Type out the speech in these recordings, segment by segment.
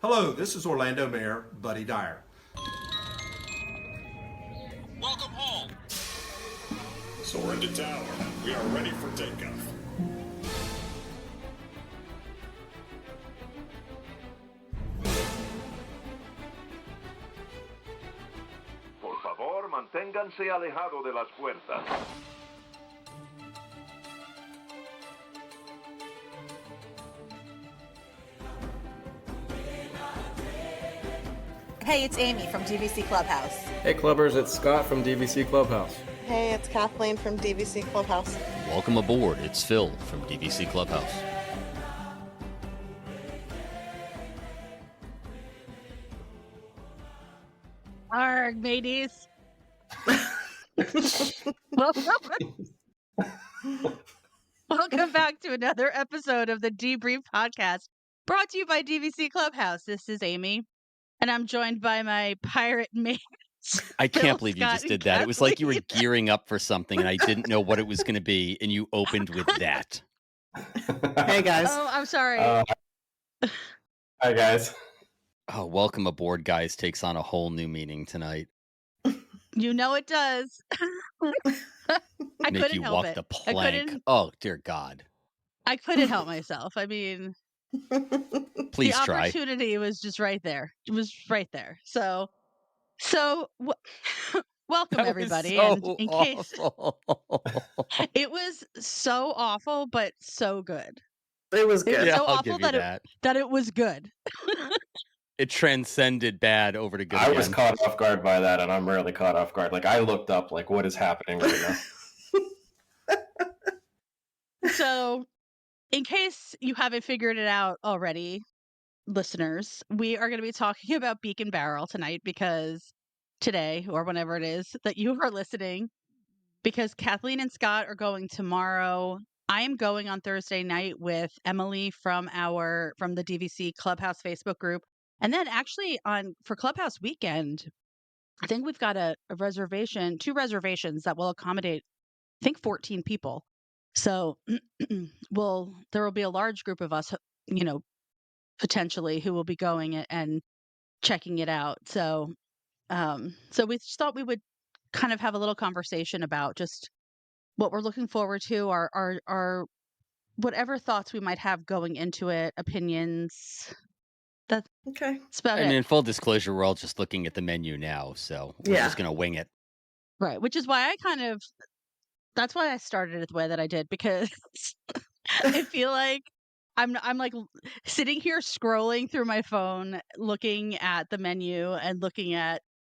Hello, this is Orlando Mayor Buddy Dyer. Welcome home. Soar into tower. We are ready for takeoff. Por favor, manténganse alejado de las puertas. Hey, it's Amy from DVC Clubhouse. Hey Clubbers, it's Scott from DVC Clubhouse. Hey, it's Kathleen from DVC Clubhouse. Welcome aboard. It's Phil from DVC Clubhouse. Arg, mateys. Welcome back to another episode of the Debrief Podcast, brought to you by DVC Clubhouse. This is Amy, and I'm joined by my pirate mates. I Phil, can't believe you Scott, just and did that. It was like you were Kathleen. gearing up for something, and I didn't know what it was going to be, and you opened with that. Hey, guys. Oh, I'm sorry. Hi guys. Oh, welcome aboard, guys. Takes on a whole new meaning tonight. You know it does. I Make couldn't you help walk it. the I plank. couldn't. Oh, dear God. I couldn't help myself. I mean, Please the try. opportunity was just right there. It was right there. So welcome That everybody. was And so in case awful. it was so awful, but so good. It was It was good. Yeah, so I'll awful give you that that. it was good. It transcended bad over to good I was again. caught off guard by that, and I'm rarely caught off guard. Like, I looked up, like, what is happening right now? So, in case you haven't figured it out already, listeners, we are going to be talking about Beak and Barrel tonight because today, or whenever it is that you are listening, because Kathleen and Scott are going tomorrow. I am going on Thursday night with Emily from the DVC Clubhouse Facebook group. And then actually for Clubhouse weekend, I think we've got a reservation, 2 reservations that will accommodate, I think, 14 people. So there will be a large group of us, potentially, who will be going and checking it out. So we just thought we would kind of have a little conversation about just what we're looking forward to, our whatever thoughts we might have going into it, opinions. That's Okay. about And it. in full disclosure, we're all just looking at the menu now, so we're Yeah. just going to wing it. Right. Which is why that's why I started it the way that I did, because I feel like I'm like sitting here scrolling through my phone, looking at the menu and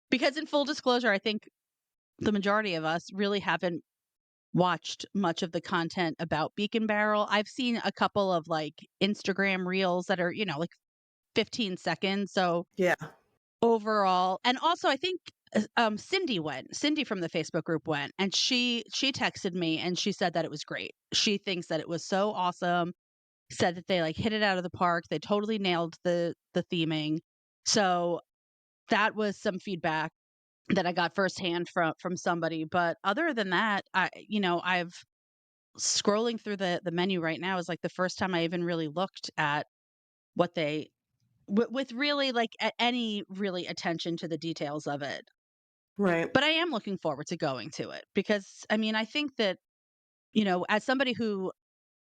because in full disclosure, I think the majority of us really haven't watched much of the content about Beak and Barrel. I've seen a couple of like Instagram reels that are, like 15 seconds. So Yeah. overall, and also I think Cindy from the Facebook group went, and she texted me and she said that it was great. She thinks that it was so awesome. Said that they like hit it out of the park. They totally nailed the theming. So that was some feedback that I got firsthand from somebody. But other than that, I've scrolling through the menu right now is like the first time I even really looked at what they with really like any really attention to the details of it. Right. But I am looking forward to going to it because I mean, I think that, as somebody who,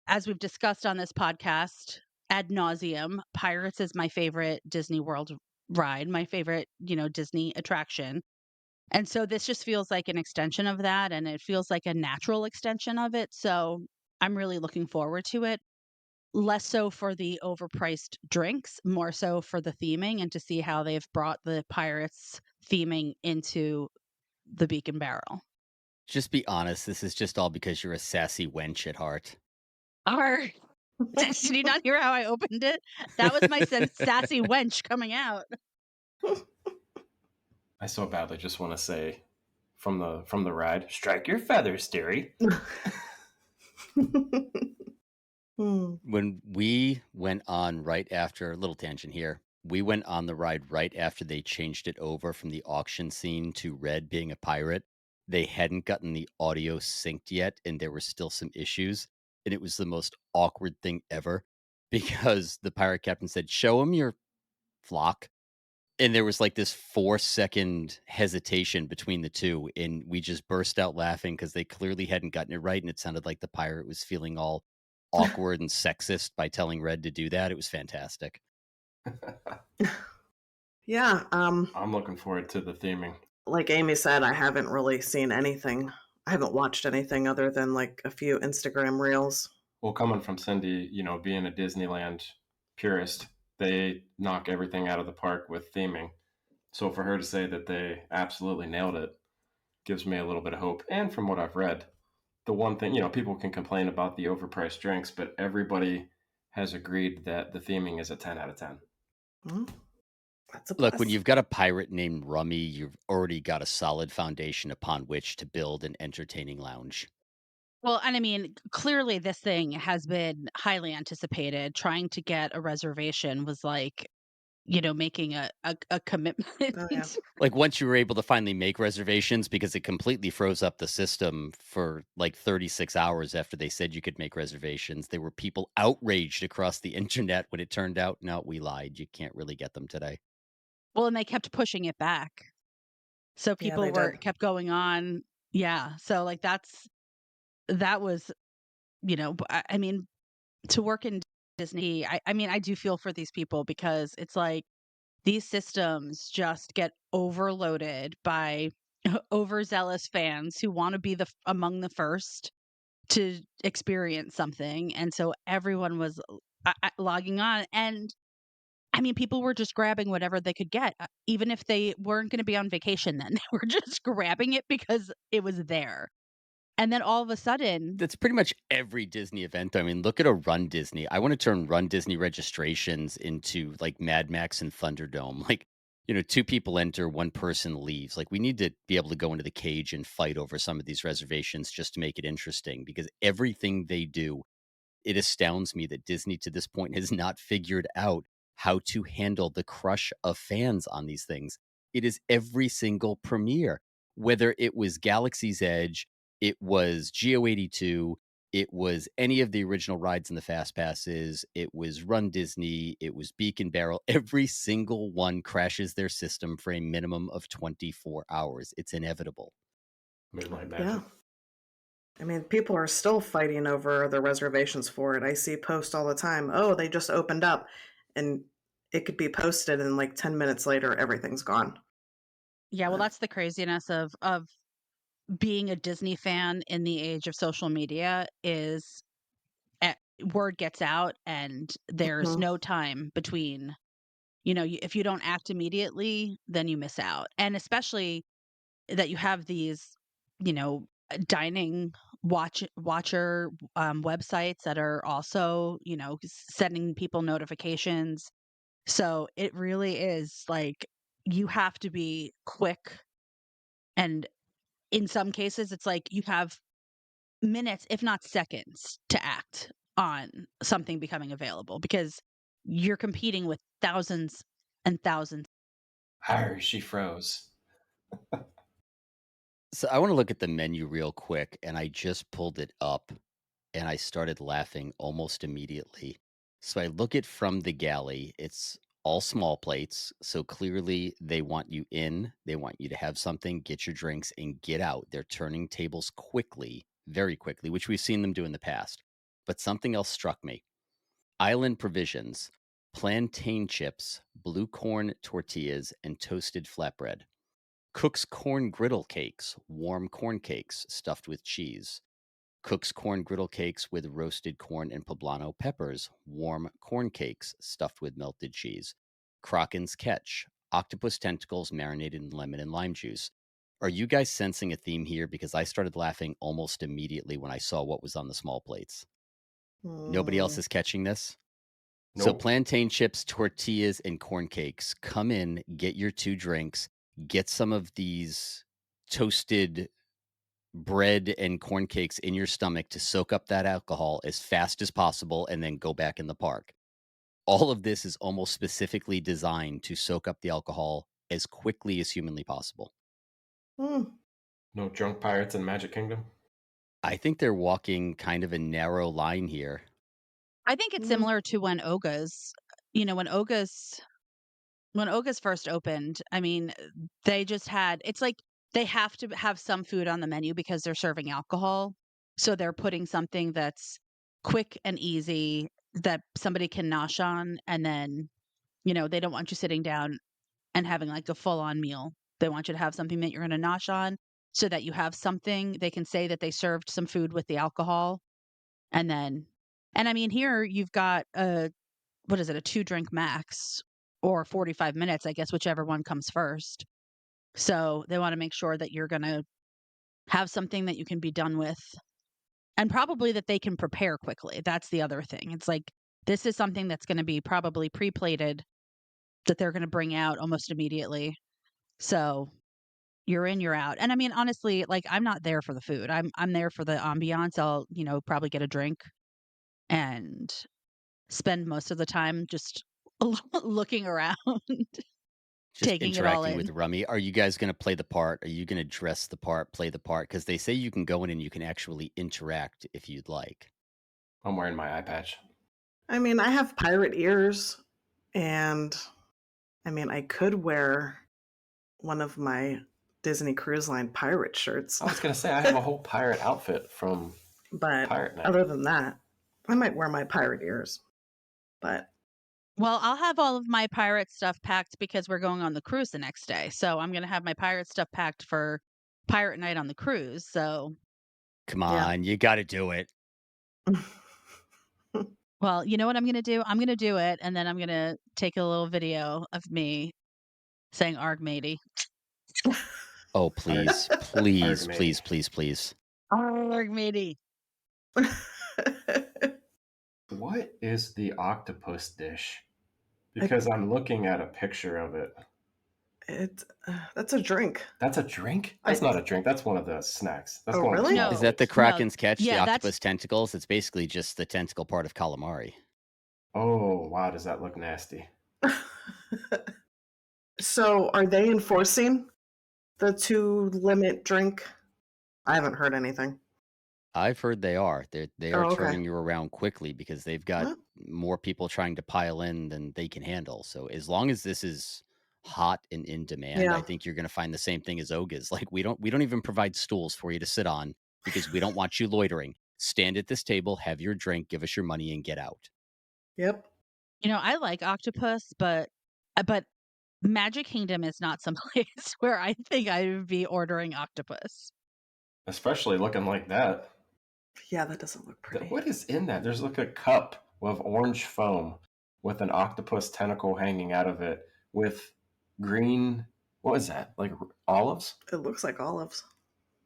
as we've discussed on this podcast ad nauseum, Pirates is my favorite Disney World ride, my favorite, Disney attraction. And so this just feels like an extension of that, and it feels like a natural extension of it. So I'm really looking forward to it. Less so for the overpriced drinks, more so for the theming and to see how they've brought the Pirates theming into the Beak and Barrel. Just be honest. This is just all because you're a sassy wench at heart. Did you not hear how I opened it? That was my sassy wench coming out. I so badly just want to say, from the ride, strike your feathers, dearie. When we went on right after, little tangent here, we went on the ride right after they changed it over from the auction scene to Red being a pirate. They hadn't gotten the audio synced yet, and there were still some issues. And it was the most awkward thing ever because the pirate captain said, "Show him your flock. And there was like this 4-second hesitation between the two. And we just burst out laughing because they clearly hadn't gotten it right. And it sounded like the pirate was feeling all awkward and sexist by telling Red to do that. It was fantastic. Yeah. I'm looking forward to the theming. Like Amy said, I haven't really seen anything. I haven't watched anything other than like a few Instagram reels. Well, coming from Cindy, being a Disneyland purist, they knock everything out of the park with theming. So for her to say that they absolutely nailed it gives me a little bit of hope. And from what I've read, the one thing, people can complain about the overpriced drinks, but everybody has agreed that the theming is a 10 out of 10. That's a Look, when plus. you've got a pirate named Rummy, you've already got a solid foundation upon which to build an entertaining lounge. Well, and I mean, clearly this thing has been highly anticipated. Trying to get a reservation was like, making a commitment. Oh yeah. Like once you were able to finally make reservations, because it completely froze up the system for like 36 hours after they said you could make reservations. There were people outraged across the internet when it turned out, no, we lied. You can't really get them today. Well, and they kept pushing it back. So Yeah, people they did. kept going on. Yeah. So like that was, I mean, to work in Disney, I mean, I do feel for these people because it's like these systems just get overloaded by overzealous fans who want to be among the first to experience something. And so everyone was logging on. And I mean, people were just grabbing whatever they could get, even if they weren't going to be on vacation then. They were just grabbing it because it was there. And then all of a sudden, That's pretty much every Disney event. I mean, look at a Run Disney. I want to turn Run Disney registrations into like Mad Max and Thunderdome. Like, two people enter, one person leaves. Like, we need to be able to go into the cage and fight over some of these reservations just to make it interesting, because everything they do, it astounds me that Disney to this point has not figured out how to handle the crush of fans on these things. It is every single premiere, whether it was Galaxy's Edge, it was Geo 82, it was any of the original rides in the Fast Passes, it was Run Disney, it was Beak and Barrel. Every single one crashes their system for a minimum of 24 hours. It's inevitable. Moonlight Magic. Yeah. I mean, people are still fighting over the reservations for it. I see posts all the time. Oh, they just opened up. And it could be posted and like 10 minutes later, everything's gone. yeah, well, that's the craziness of being a Disney fan in the age of social media is word gets out and there's Mhm. no time between, if you don't act immediately, then you miss out. And especially that you have these, dining watcher websites that are also, sending people notifications. So it really is like you have to be quick. And in some cases, it's like you have minutes, if not seconds, to act on something becoming available because you're competing with thousands and thousands. Arr, she froze. So I want to look at the menu real quick, and I just pulled it up and I started laughing almost immediately. So I look at From the Galley. It's all small plates. So clearly they want you in, they want you to have something, get your drinks, and get out. They're turning tables quickly, very quickly, which we've seen them do in the past. But something else struck me. Island provisions, plantain chips, blue corn tortillas, and toasted flatbread. Cook's corn griddle cakes, warm corn cakes stuffed with cheese. Cook's corn griddle cakes with roasted corn and poblano peppers, warm corn cakes stuffed with melted cheese. Crocken's Catch, octopus tentacles marinated in lemon and lime juice. Are you guys sensing a theme here? Because I started laughing almost immediately when I saw what was on the small plates. Nobody else is catching this? So Nope. plantain chips, tortillas, and corn cakes. Come in, get your 2 drinks, get some of these toasted bread and corn cakes in your stomach to soak up that alcohol as fast as possible and then go back in the park. All of this is almost specifically designed to soak up the alcohol as quickly as humanly possible. No drunk pirates in Magic Kingdom. I think they're walking kind of a narrow line here. I think it's similar to when Oga's when Oga's first opened, I mean, they just had it's like they have to have some food on the menu because they're serving alcohol. So they're putting something that's quick and easy that somebody can nosh on, and then, they don't want you sitting down and having like a full-on meal. They want you to have something that you're going to nosh on so that you have something they can say that they served some food with the alcohol. And I mean, here you've got what is it, a 2-drink max or 45 minutes, I guess, whichever one comes first. So they want to make sure that you're going to have something that you can be done with and probably that they can prepare quickly. That's the other thing. It's like this is something that's going to be probably pre-plated that they're going to bring out almost immediately. So you're in, you're out. And I mean, honestly, like I'm not there for the food. I'm there for the ambiance. I'll, probably get a drink and spend most of the time just looking around, Just taking it all interacting in. with Rummy. Are you guys going to play the part? Are you going to dress the part, play the part? Because they say you can go in and you can actually interact if you'd like. I'm wearing my eye patch. I mean, I have pirate ears, and I mean, I could wear one of my Disney Cruise Line pirate shirts. I was gonna say I have a whole pirate outfit from But Pirate Night. other than that, I might wear my pirate ears. But Well, I'll have all of my pirate stuff packed because we're going on the cruise the next day. So I'm going to have my pirate stuff packed for pirate night on the cruise. So, Come Yeah. on, you got to do it. well, you know what I'm going to do? I'm going to do it. And then I'm going to take a little video of me saying "Arg matey." Oh, please, please, Arg, please, please, please. Arg matey. What is the octopus dish? Because I'm looking at a picture of it. That's a drink. That's a drink? That's not a drink. That's one of the snacks. That's Oh, one really? of the Is that the small Kraken's catch, yeah, the that's- octopus tentacles? It's basically just the tentacle part of calamari. Oh, wow, does that look nasty? So, are they enforcing the 2-limit drink? I haven't heard anything. I've heard they are. They are Oh, okay. turning you around quickly because they've got What? more people trying to pile in than they can handle. So as long as this is hot and in demand, Yeah. I think you're going to find the same thing as Oga's. Like we don't even provide stools for you to sit on because we don't want you loitering. Stand at this table, have your drink, give us your money, and get out. Yep. I like octopus, but Magic Kingdom is not some place where I think I would be ordering octopus. Especially looking like that. Yeah, that doesn't look pretty. What is in that? There's like a cup of orange foam with an octopus tentacle hanging out of it with green, what is that? Like olives? It looks like olives.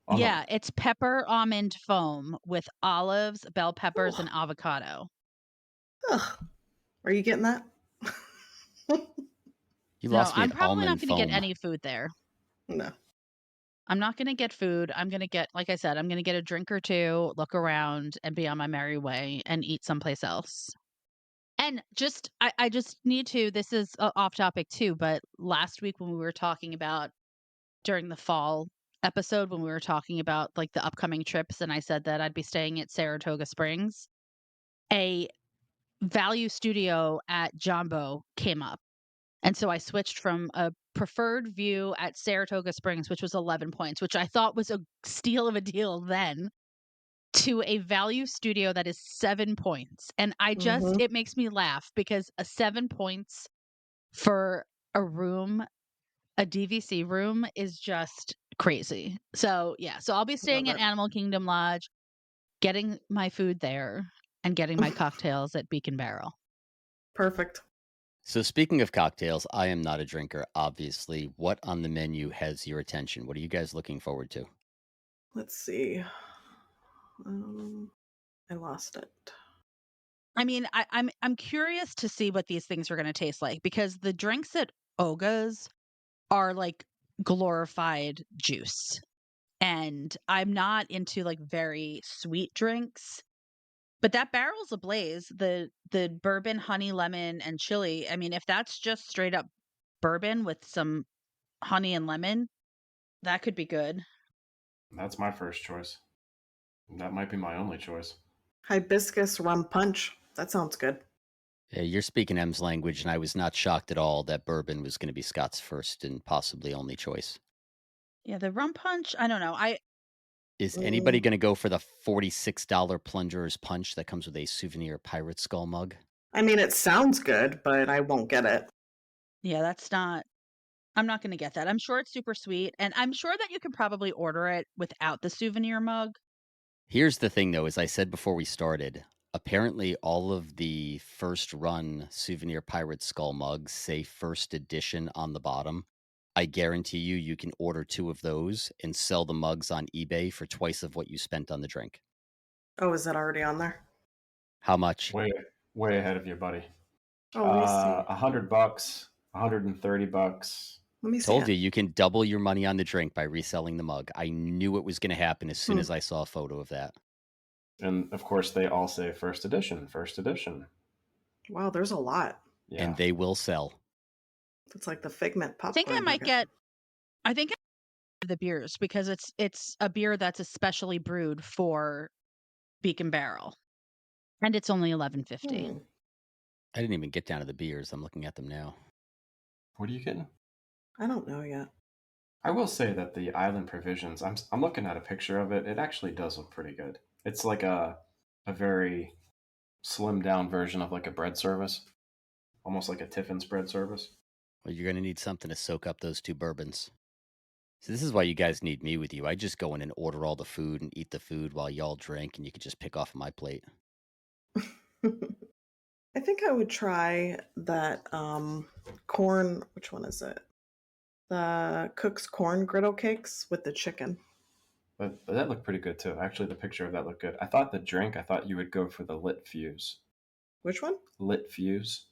On the- Yeah, it's pepper almond foam with olives, bell peppers, and Ugh. avocado. Ugh. Are you getting that? You No, lost me I'm at probably not almond going to foam. get any food there. No. I'm not going to get food. I'm going to get, like I said, I'm going to get a drink or two, look around, and be on my merry way and eat someplace else. And I just need to, this is off topic too, but last week when we were talking about during the fall episode, when we were talking about like the upcoming trips, and I said that I'd be staying at Saratoga Springs, a value studio at Jumbo came up. And so I switched from a preferred view at Saratoga Springs, which was 11 points, which I thought was a steal of a deal then, to a value studio that is 7 points. And Mhm. it makes me laugh because a 7 points for a room, a DVC room, is just crazy. So, yeah. So I'll be staying at it. Animal Kingdom Lodge, getting my food there, and getting my cocktails at Beak and Barrel. Perfect. So speaking of cocktails, I am not a drinker, obviously. What on the menu has your attention? What are you guys looking forward to? Let's see. I lost it. I mean, I'm curious to see what these things are going to taste like because the drinks at Oga's are like glorified juice, and I'm not into like very sweet drinks. But that Barrel's Ablaze, the bourbon, honey, lemon, and chili. I mean, if that's just straight up bourbon with some honey and lemon, that could be good. That's my first choice. That might be my only choice. Hibiscus rum punch. That sounds good. You're speaking M's language, and I was not shocked at all that bourbon was going to be Scott's first and possibly only choice. Yeah, the rum punch, I don't know. Is anybody Mm, going to go for the $46 Plunderer's Punch that comes with a souvenir pirate skull mug? I mean, it sounds good, but I won't get it. Yeah, I'm not gonna get that. I'm sure it's super sweet, and I'm sure that you can probably order it without the souvenir mug. Here's the thing, though, as I said before we started, apparently all of the first run souvenir pirate skull mugs say first edition on the bottom. I guarantee you, you can order 2 of those and sell the mugs on eBay for twice of what you spent on the drink. Oh, is that already on there? How much? Way ahead of you, buddy. Oh, let me see. $100, $130. Let me see Told it. you, you can double your money on the drink by reselling the mug. I knew it was going to happen as soon Hmm. as I saw a photo of that. And of course, they all say first edition, first edition. Wow, there's a lot. Yeah. And they will sell. It's like the Figment I think I popcorn might bucket. get I think I might get the beers because it's a beer that's especially brewed for Beak and Barrel, and it's only $11.50. Hmm. I didn't even get down to the beers. I'm looking at them now. What are you getting? I don't know yet. I will say that the Island Provisions, I'm looking at a picture of it. It actually does look pretty good. It's like a very slimmed down version of like a bread service, almost like a Tiffin's bread service. Well, you're going to need something to soak up those 2 bourbons. So this is why you guys need me with you. I just go in and order all the food and eat the food while y'all drink, and you can just pick off my plate. I think I would try that corn. Which one is it? The Cook's corn griddle cakes with the chicken. But that looked pretty good too. Actually, the picture of that looked good. I thought I thought you would go for the Lit Fuse. Which one? Lit Fuse.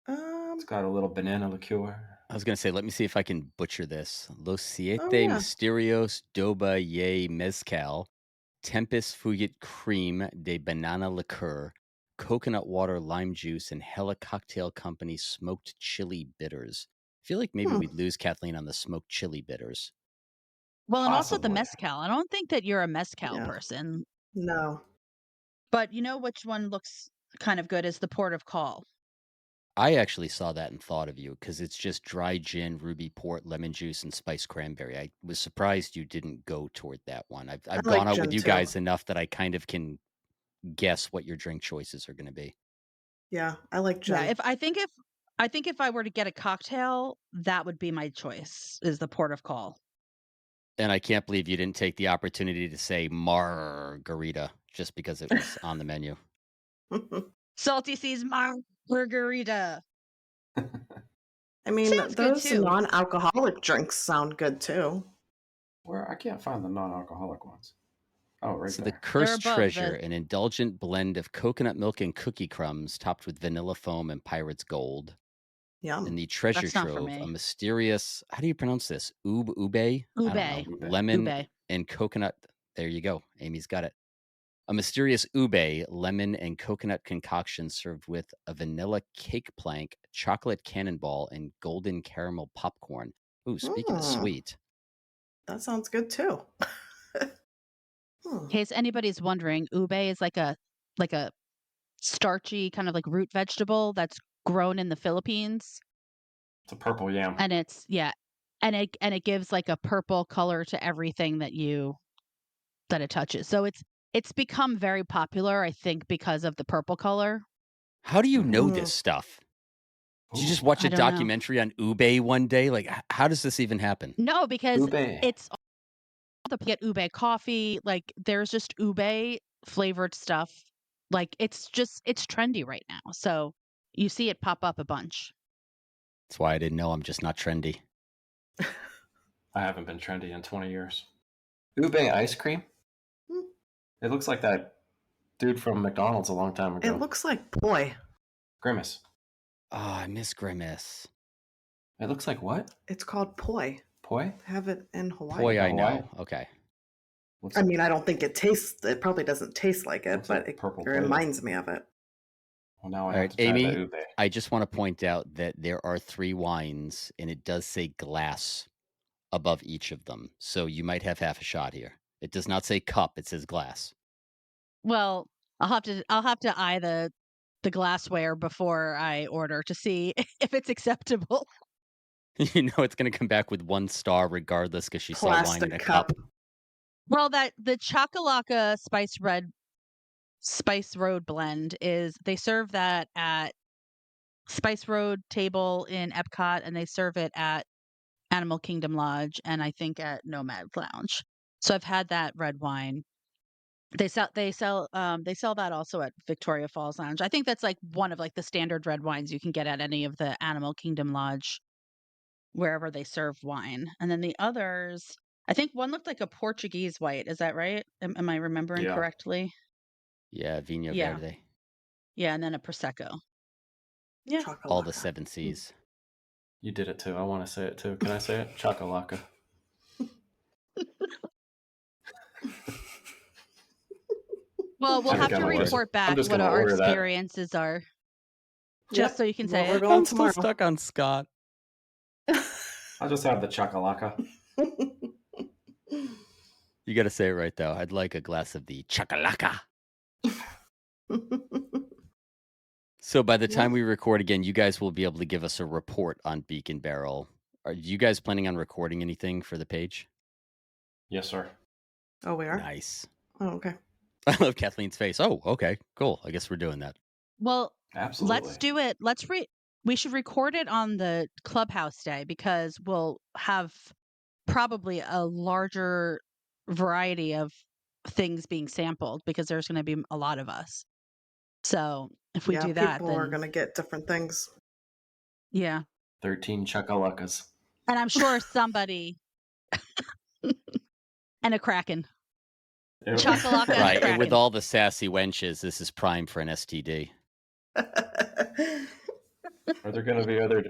Um. It's got a little banana liqueur. I was going to say, let me see if I can butcher this. Los Siete Oh yeah. Misterios Doba Ye Mezcal, Tempest Fugit Cream de Banana Liqueur, Coconut Water Lime Juice, and Hella Cocktail Company Smoked Chili Bitters. I feel like maybe Hmm. we'd lose Kathleen on the smoked chili bitters. Well, and also the Possibly. mezcal. I don't think that you're a mezcal Yeah. person, No. but you know which one looks kind of good is the port of call. I actually saw that and thought of you because it's just dry gin, ruby port, lemon juice, and spiced cranberry. I was surprised you didn't go toward that one. I've I gone like out with gin you too. guys enough that I kind of can guess what your drink choices are going to be. Yeah, I like gin. Yeah, if I were to get a cocktail, that would be my choice. Is the port of call. And I can't believe you didn't take the opportunity to say margarita just because it was on the menu. Salty Seas Margarita. I mean, Sounds good those too. non-alcoholic drinks sound good too. Where I can't find the non-alcoholic ones. Oh, right So the there. Cursed above Treasure, the- an indulgent blend of coconut milk and cookie crumbs topped with vanilla foam and pirate's gold. Yum. And the Treasure That's not for Trove, me. a mysterious, how do you pronounce this? Ube? I don't know. Ube. Lemon Ube. and coconut. There you go. Amy's got it. A mysterious ube, lemon, and coconut concoction served with a vanilla cake plank, chocolate cannonball, and golden caramel popcorn. Ooh, speaking of Mm, sweet. that sounds good too. Hmm. In case anybody's wondering, ube is like a starchy kind of like root vegetable that's grown in the Philippines, It's a purple yam. and it gives like a purple color to everything that it touches. So it's become very popular, I think, because of the purple color. How do you know Mm. this stuff? Did you Ooh, just watch I a don't know. documentary on ube one day? Like, how does this even happen? No, because ube. it's all the get ube coffee. Like there's just ube flavored stuff. Like it's trendy right now. So you see it pop up a bunch. That's why I didn't know. I'm just not trendy. I haven't been trendy in 20 years. Ube ice cream? Hmm. It looks like that dude from McDonald's a long time ago. It looks like poi. Grimace. Oh, I miss Grimace. It looks like what? It's called poi. Poi? Have it in Hawaii. Boy, I Hawaii? know. Okay. Looks I like, mean, I don't think it tastes. It probably doesn't taste like it, Looks but like it purple reminds me of it. well, now I All have right, to try Amy, the ube. I just want to point out that there are 3 wines, and it does say glass above each of them. So you might have half a shot here. It does not say cup; it says glass. Well, I'll have to eye the glassware before I order to see if it's acceptable. You know it's going to come back with 1 star regardless because she saw wine in Plastic a cup. cup. Well, that the Chakalaka Spice Road blend is they serve that at Spice Road table in Epcot, and they serve it at Animal Kingdom Lodge, and I think at Nomad Lounge. So I've had that red wine. They sell that also at Victoria Falls Lounge. I think that's like one of like the standard red wines you can get at any of the Animal Kingdom Lodge wherever they serve wine. And then the others, I think one looked like a Portuguese white. Is that right? Am I remembering Yeah. correctly? Yeah, Vino Yeah. Verde. Yeah, and then a Prosecco. Yeah. All the Chakalaka. 7 Cs. You did it too. I want to say it too. Can I say it? Chakalaka. Well, we'll I'm have to gonna order- report back just what gonna our order that. experiences are. Just Yep. so you can Well, say we're it. going I'm still tomorrow. stuck on Scott. I'll just have the chakalaka. You got to say it right, though. I'd like a glass of the Chakalaka. So by the time we record again, you guys will be able to give us a report on Beak and Barrel. Are you guys planning on recording anything for the page? Yes, sir. Oh, we are? Nice. Oh, okay. I love Kathleen's face. Oh, okay, cool. I guess we're doing that. Well, Absolutely. let's do it. We should record it on the clubhouse day because we'll have probably a larger variety of things being sampled because there's going to be a lot of us. So if we Yeah, do that, people are then going to get different things. yeah. 13 chakalakas. And I'm sure somebody and a Kraken. Chakalaka and a Right, and Kraken. with all the sassy wenches, this is prime for an STD. Are there going to be other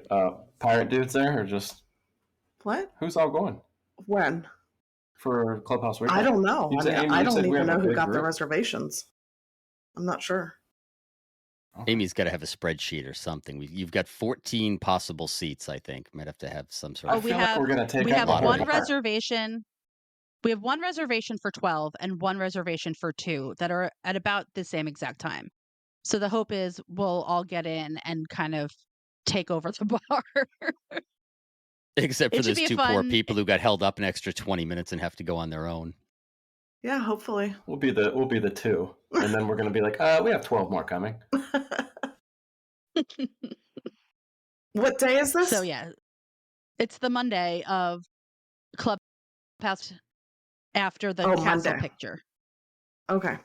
pirate dudes there, or just What? who's all going When? for Clubhouse Weekend? I don't know. You I said- mean, Amy, I you don't said we even have a know who big got the group? reservations. I'm not sure. Okay. Amy's got to have a spreadsheet or something. You've got 14 possible seats, I think. Might have to have some sort I Oh, of... we feel like have we're going to take we up have the whole one bar. reservation. We have one reservation for 12 and one reservation for 2 that are at about the same exact time. So the hope is we'll all get in and kind of take over the bar. Except for It should those be 2 poor fun. people who got held up an extra 20 minutes and have to go on their own. Yeah, hopefully. We'll be the 2, and then we're going to be like, we have 12 more coming. What day is this? So yeah, it's the Monday of Clubhouse after the Oh, castle Monday. picture. Okay.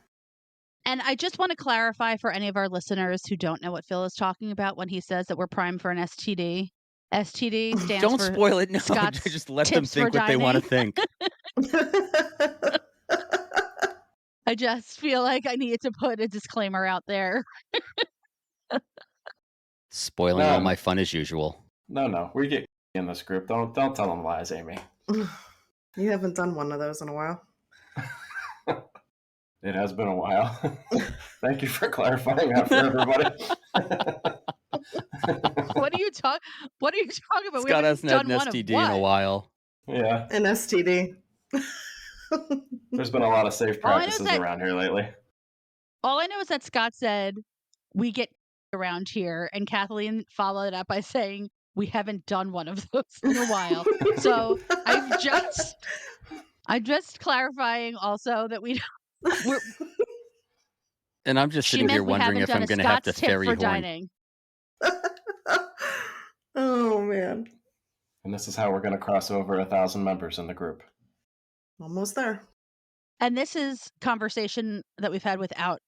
And I just want to clarify for any of our listeners who don't know what Phil is talking about when he says that we're primed for an STD. STD stands Don't for spoil it. No, Scott's just let them Tips think for what they want to Dining. think. I just feel like I needed to put a disclaimer out there. Spoiling all my fun as usual. No. We get in this group. Don't tell them lies, Amy. You haven't done one of those in a while. It has been a while. Thank you for clarifying that for everybody. What are you talking about? Scott hasn't had an STD in a while. Yeah. An STD. There's been a lot of safe practices around here lately. All I know is that Scott said we get around here, and Kathleen followed it up by saying we haven't done one of those in a while. So I'm just clarifying also that we're And I'm just sitting here wondering if I'm going to have to ferry horn. Dining. Oh, man. And this is how we're going to cross over 1,000 members in the group. Almost there. And this is conversation that we've had without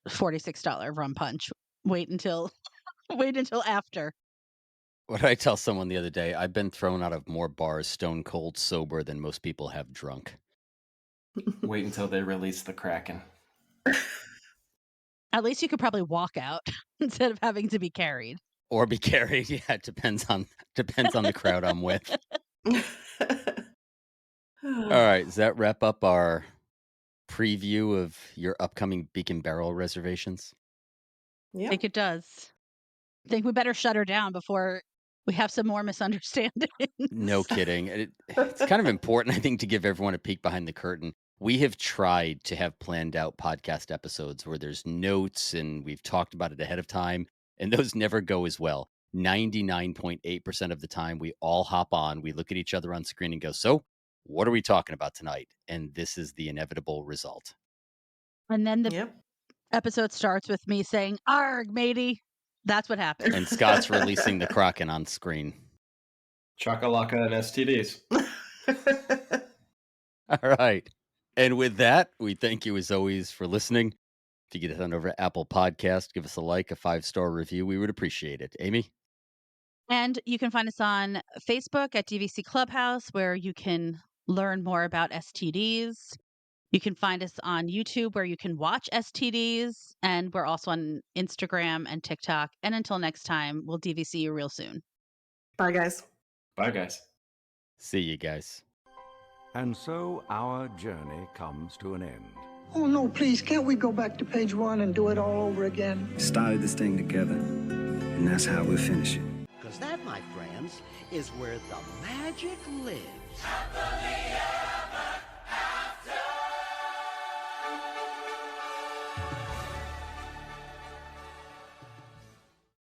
$46 rum punch. Wait until after. What did I tell someone the other day? I've been thrown out of more bars stone cold sober than most people have drunk. Wait until they release the Kraken. At least you could probably walk out instead of having to be carried. Or be carried. Yeah, it depends on the crowd I'm with. All right, does that wrap up our preview of your upcoming Beak and Barrel reservations? Yeah. I think it does. I think we better shut her down before we have some more misunderstandings. No kidding. It's kind of important, I think, to give everyone a peek behind the curtain. We have tried to have planned out podcast episodes where there's notes and we've talked about it ahead of time, and those never go as well. 99.8% of the time, we all hop on, we look at each other on screen and go, so what are we talking about tonight? And this is the inevitable result. And then the Yep. episode starts with me saying, "Arg, matey." That's what happened. And Scott's releasing the Kraken on screen. Chakalaka and STDs. All right. And with that, we thank you as always for listening. If you get it on over to Apple Podcast, give us a like, a 5-star review. We would appreciate it. Amy? And you can find us on Facebook at DVC Clubhouse, where you can learn more about STDs. You can find us on YouTube, where you can watch STDs. And we're also on Instagram and TikTok. And until next time, we'll DVC you real soon. Bye, guys. Bye, guys. See you guys. And so our journey comes to an end. Oh, no, please, can't we go back to page 1 and do it all over again? Started this thing together, and that's how we'll finish it. Because that, my friends, is where the magic lives.